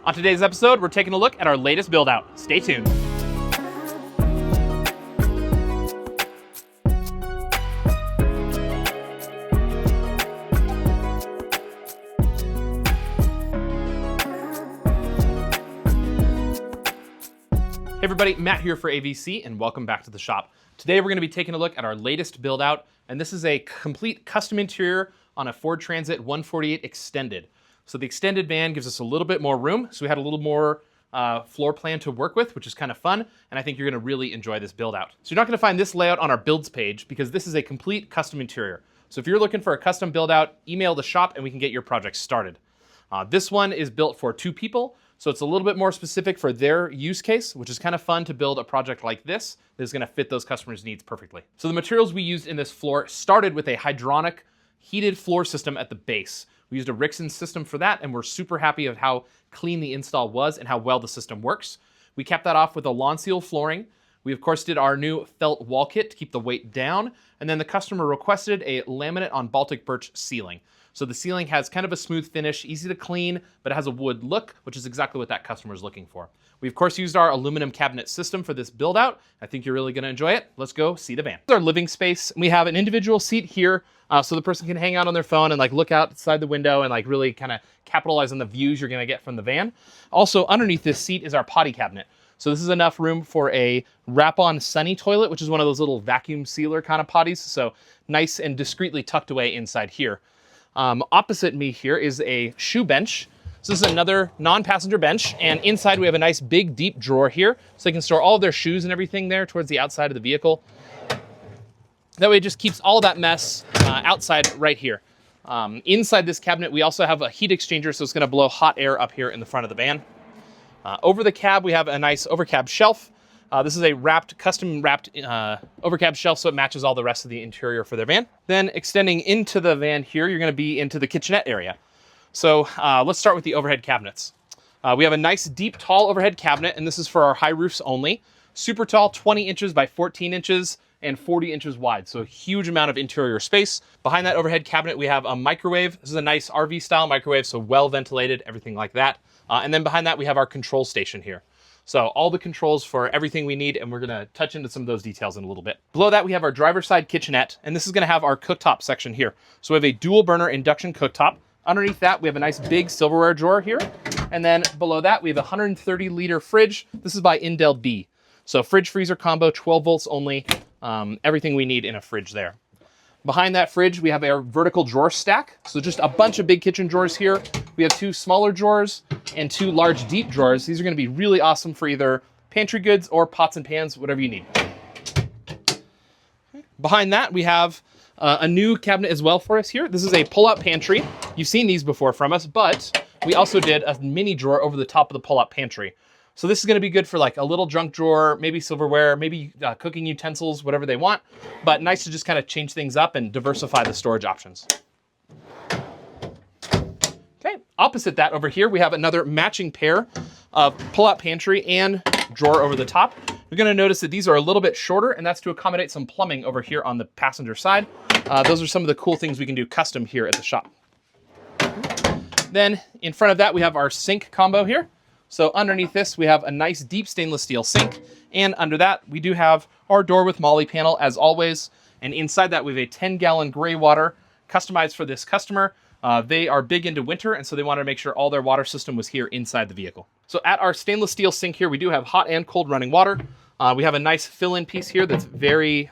On today's episode, we're taking a look at our latest build out. Stay tuned. Hey everybody, Matt here for AVC and welcome back to the shop. Today we're going to be taking a look at our latest build out, and this is a complete custom interior on a Ford Transit 148 Extended. So the extended van gives us a little bit more room, so we had a little more floor plan to work with, which is kind of fun, and I think you're going to really enjoy this build out. So you're not going to find this layout on our builds page because this is a complete custom interior. So if you're looking for a custom build out, email the shop and we can get your project started. This one is built for 2 people. So it's a little bit more specific for their use case, which is kind of fun to build a project like this that is going to fit those customers' needs perfectly. So the materials we used in this floor started with a hydronic heated floor system at the base. We used a Rixson system for that, and we're super happy of how clean the install was and how well the system works. We capped that off with a lawn seal flooring. We of course did our new felt wall kit to keep the weight down, and then the customer requested a laminate on Baltic birch ceiling. So the ceiling has kind of a smooth finish, easy to clean, but it has a wood look, which is exactly what that customer is looking for. We of course used our aluminum cabinet system for this build out. I think you're really gonna enjoy it. Let's go see the van. This is our living space. We have an individual seat here so the person can hang out on their phone and like look outside the window and like really kind of capitalize on the views you're gonna get from the van. Also underneath this seat is our potty cabinet. So this is enough room for a wrap-on Sunny toilet, which is one of those little vacuum sealer kind of potties. So nice and discreetly tucked away inside here. Opposite me here is a shoe bench. So this is another non-passenger bench, and inside we have a nice big deep drawer here so they can store all of their shoes and everything there towards the outside of the vehicle. That way it just keeps all that mess outside right here. Inside this cabinet we also have a heat exchanger, so it's going to blow hot air up here in the front of the van. Over the cab we have a nice overcab shelf. This is a custom wrapped overcab shelf, so it matches all the rest of the interior for their van. Then extending into the van here, you're gonna be into the kitchenette area. So let's start with the overhead cabinets. We have a nice deep, tall overhead cabinet, and this is for our high roofs only. Super tall, 20 inches by 14 inches and 40 inches wide. So a huge amount of interior space. Behind that overhead cabinet, we have a microwave. This is a nice RV style microwave, so well ventilated, everything like that. And then behind that, we have our control station here. So all the controls for everything we need, and we're gonna touch into some of those details in a little bit. Below that, we have our driver's side kitchenette, and this is gonna have our cooktop section here. So we have a dual burner induction cooktop. Underneath that, we have a nice big silverware drawer here. And then below that, we have a 130 liter fridge. This is by Indel B. So fridge freezer combo, 12 volts only, everything we need in a fridge there. Behind that fridge, we have our vertical drawer stack. So just a bunch of big kitchen drawers here. We have 2 smaller drawers and 2 large deep drawers. These are gonna be really awesome for either pantry goods or pots and pans, whatever you need. Behind that, we have a new cabinet as well for us here. This is a pull-out pantry. You've seen these before from us, but we also did a mini drawer over the top of the pull-out pantry. So this is gonna be good for like a little junk drawer, maybe silverware, maybe cooking utensils, whatever they want, but nice to just kind of change things up and diversify the storage options. Okay, opposite that over here, we have another matching pair of pull-out pantry and drawer over the top. You're gonna notice that these are a little bit shorter, and that's to accommodate some plumbing over here on the passenger side. Those are some of the cool things we can do custom here at the shop. Then in front of that, we have our sink combo here. So underneath this, we have a nice deep stainless steel sink. And under that, we do have our door with Molly panel as always. And inside that, we have a 10-gallon gray water customized for this customer. They are big into winter, and so they wanted to make sure all their water system was here inside the vehicle. So at our stainless steel sink here, we do have hot and cold running water. We have a nice fill-in piece here that's very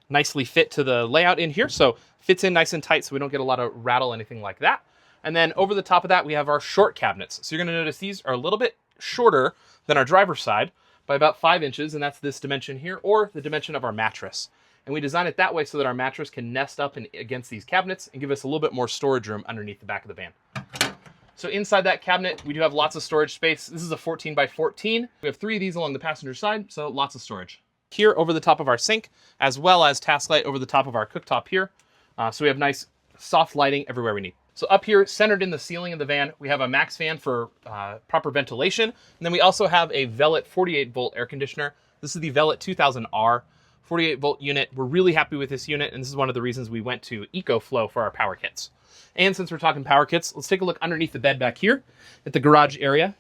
nicely fit to the layout in here. So fits in nice and tight so we don't get a lot of rattle, anything like that. And then over the top of that, we have our short cabinets. So you're gonna notice these are a little bit shorter than our driver's side by about 5 inches, and that's this dimension here, or the dimension of our mattress. And we design it that way so that our mattress can nest up against these cabinets and give us a little bit more storage room underneath the back of the van. So inside that cabinet, we do have lots of storage space. This is a 14 by 14. We have 3 of these along the passenger side, so lots of storage. Here over the top of our sink, as well as task light over the top of our cooktop here. So we have nice soft lighting everywhere we need. So up here, centered in the ceiling of the van, we have a max fan for proper ventilation. And then we also have a Velit 48 volt air conditioner. This is the Velit 2000R 48 volt unit. We're really happy with this unit, and this is one of the reasons we went to EcoFlow for our power kits. And since we're talking power kits, let's take a look underneath the bed back here at the garage area.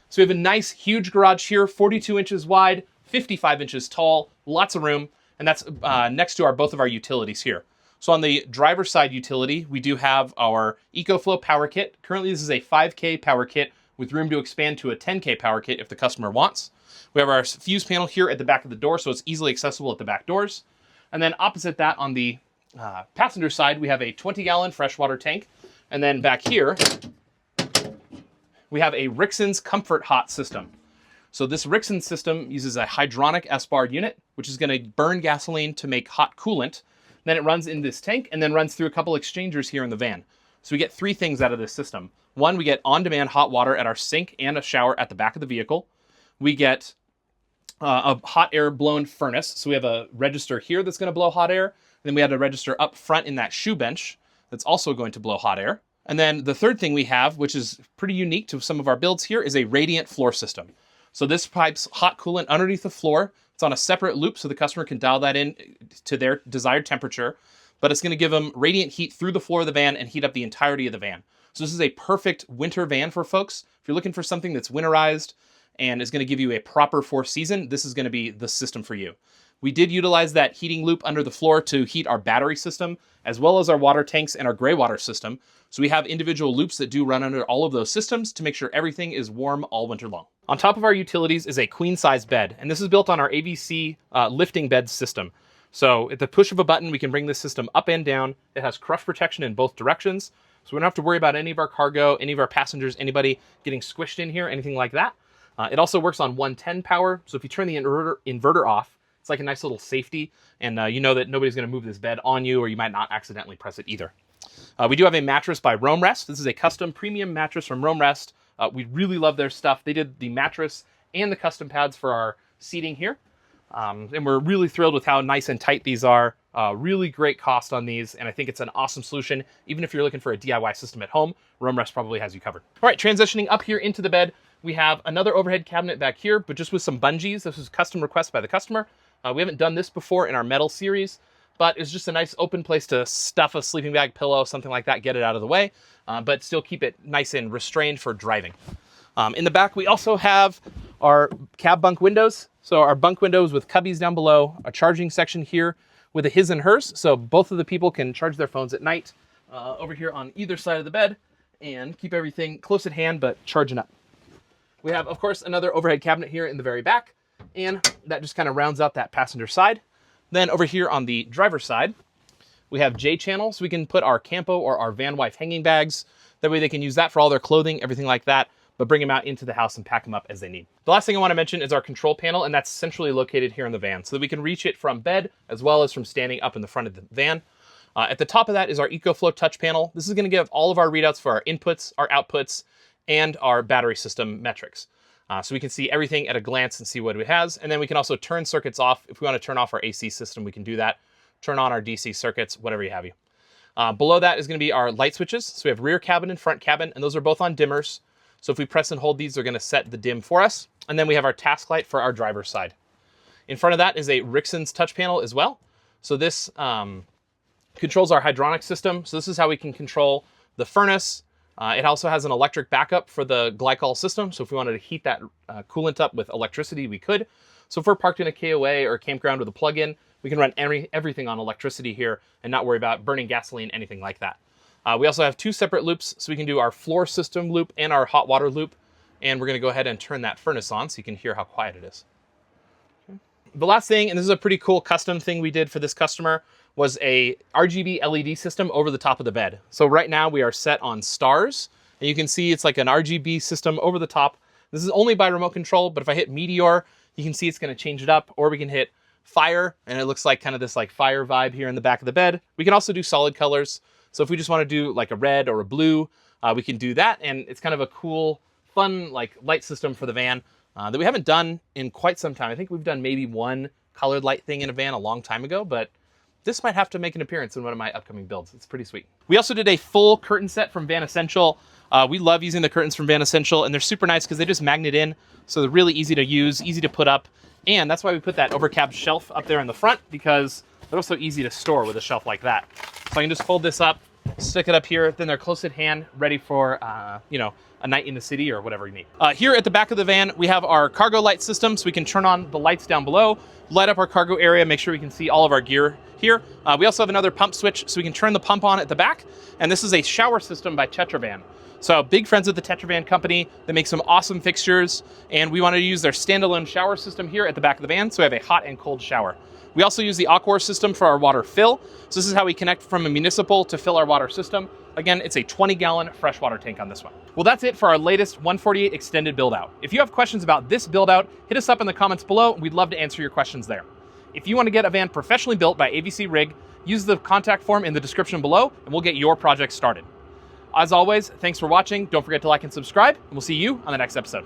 So we have a nice, huge garage here, 42 inches wide, 55 inches tall, lots of room, and that's next to both of our utilities here. So on the driver's side utility, we do have our EcoFlow power kit. Currently, this is a 5K power kit with room to expand to a 10K power kit if the customer wants. We have our fuse panel here at the back of the door, so it's easily accessible at the back doors. And then opposite that on the passenger side, we have a 20-gallon freshwater tank. And then back here, we have a Rixon's Comfort Hot system. So this Rixon system uses a hydronic S-bar unit, which is going to burn gasoline to make hot coolant. Then it runs in this tank and then runs through a couple exchangers here in the van. So we get three things out of this system. One, we get on-demand hot water at our sink and a shower at the back of the vehicle. We get a hot air blown furnace. So we have a register here that's going to blow hot air. And then we have a register up front in that shoe bench that's also going to blow hot air. And then the third thing we have, which is pretty unique to some of our builds here, is a radiant floor system. So this pipes hot coolant underneath the floor. It's on a separate loop so the customer can dial that in to their desired temperature, but it's going to give them radiant heat through the floor of the van and heat up the entirety of the van. So this is a perfect winter van for folks. If you're looking for something that's winterized and is going to give you a proper fourth season, this is going to be the system for you. We did utilize that heating loop under the floor to heat our battery system, as well as our water tanks and our gray water system. So we have individual loops that do run under all of those systems to make sure everything is warm all winter long. On top of our utilities is a queen size bed, and this is built on our AVC lifting bed system. So at the push of a button, we can bring this system up and down. It has crush protection in both directions. So we don't have to worry about any of our cargo, any of our passengers, anybody getting squished in here, anything like that. It also works on 110 power. So if you turn the inverter off, it's like a nice little safety. And you know that nobody's going to move this bed on you, or you might not accidentally press it either. We do have a mattress by Roam Rest. This is a custom premium mattress from Roam Rest. We really love their stuff. They did the mattress and the custom pads for our seating here. And we're really thrilled with how nice and tight these are. Really great cost on these, and I think it's an awesome solution. Even if you're looking for a DIY system at home, Roam Rest probably has you covered. All right, transitioning up here into the bed, we have another overhead cabinet back here, but just with some bungees. This was custom request by the customer. We haven't done this before in our metal series, but it's just a nice open place to stuff a sleeping bag, pillow, something like that, get it out of the way, but still keep it nice and restrained for driving. In the back, we also have our cab bunk windows. So our bunk windows with cubbies down below, a charging section here with a his and hers. So both of the people can charge their phones at night over here on either side of the bed and keep everything close at hand, but charging up. We have, of course, another overhead cabinet here in the very back, and that just kind of rounds out that passenger side. Then over here on the driver's side, we have J-channel, so we can put our Campo or our van wife hanging bags. That way they can use that for all their clothing, everything like that, but bring them out into the house and pack them up as they need. The last thing I want to mention is our control panel, and that's centrally located here in the van, so that we can reach it from bed as well as from standing up in the front of the van. At the top of that is our EcoFlow touch panel. This is going to give all of our readouts for our inputs, our outputs, and our battery system metrics. So we can see everything at a glance and see what it has. And then we can also turn circuits off. If we want to turn off our AC system, we can do that. Turn on our DC circuits, whatever you have you. Below that is going to be our light switches. So we have rear cabin and front cabin, and those are both on dimmers. So if we press and hold these, they're going to set the dim for us. And then we have our task light for our driver's side. In front of that is a Rixon's touch panel as well. So this controls our hydronic system. So this is how we can control the furnace. It also has an electric backup for the glycol system. So if we wanted to heat that coolant up with electricity, we could. So if we're parked in a KOA or a campground with a plug-in, we can run everything on electricity here and not worry about burning gasoline, anything like that. We also have two separate loops, so we can do our floor system loop and our hot water loop. And we're going to go ahead and turn that furnace on so you can hear how quiet it is. Okay. The last thing, and this is a pretty cool custom thing we did for this customer, was a RGB LED system over the top of the bed. So right now we are set on stars, and you can see it's like an RGB system over the top. This is only by remote control, but if I hit Meteor, you can see it's going to change it up, or we can hit Fire, and it looks like kind of this like fire vibe here in the back of the bed. We can also do solid colors. So if we just want to do like a red or a blue, we can do that, and it's kind of a cool, fun like light system for the van that we haven't done in quite some time. I think we've done maybe one colored light thing in a van a long time ago, but this might have to make an appearance in one of my upcoming builds. It's pretty sweet. We also did a full curtain set from Van Essential. We love using the curtains from Van Essential, and they're super nice because they just magnet in, so they're really easy to use, easy to put up, and that's why we put that overcab shelf up there in the front, because they're also easy to store with a shelf like that. So I can just fold this up, stick it up here, then they're close at hand, ready for, you know, a night in the city or whatever you need. Here at the back of the van, we have our cargo light system, so we can turn on the lights down below, light up our cargo area, make sure we can see all of our gear here. We also have another pump switch, so we can turn the pump on at the back, and this is a shower system by Campervan. So big friends of the Campervan company. They make some awesome fixtures, and we wanted to use their standalone shower system here at the back of the van, so we have a hot and cold shower. We also use the Aqua system for our water fill. So this is how we connect from a municipal to fill our water system. Again, it's a 20-gallon freshwater tank on this one. Well, that's it for our latest 148 extended build out. If you have questions about this build out, hit us up in the comments below. We'd love to answer your questions there. If you want to get a van professionally built by AVC Rig, use the contact form in the description below, and we'll get your project started. As always, thanks for watching. Don't forget to like and subscribe, and we'll see you on the next episode.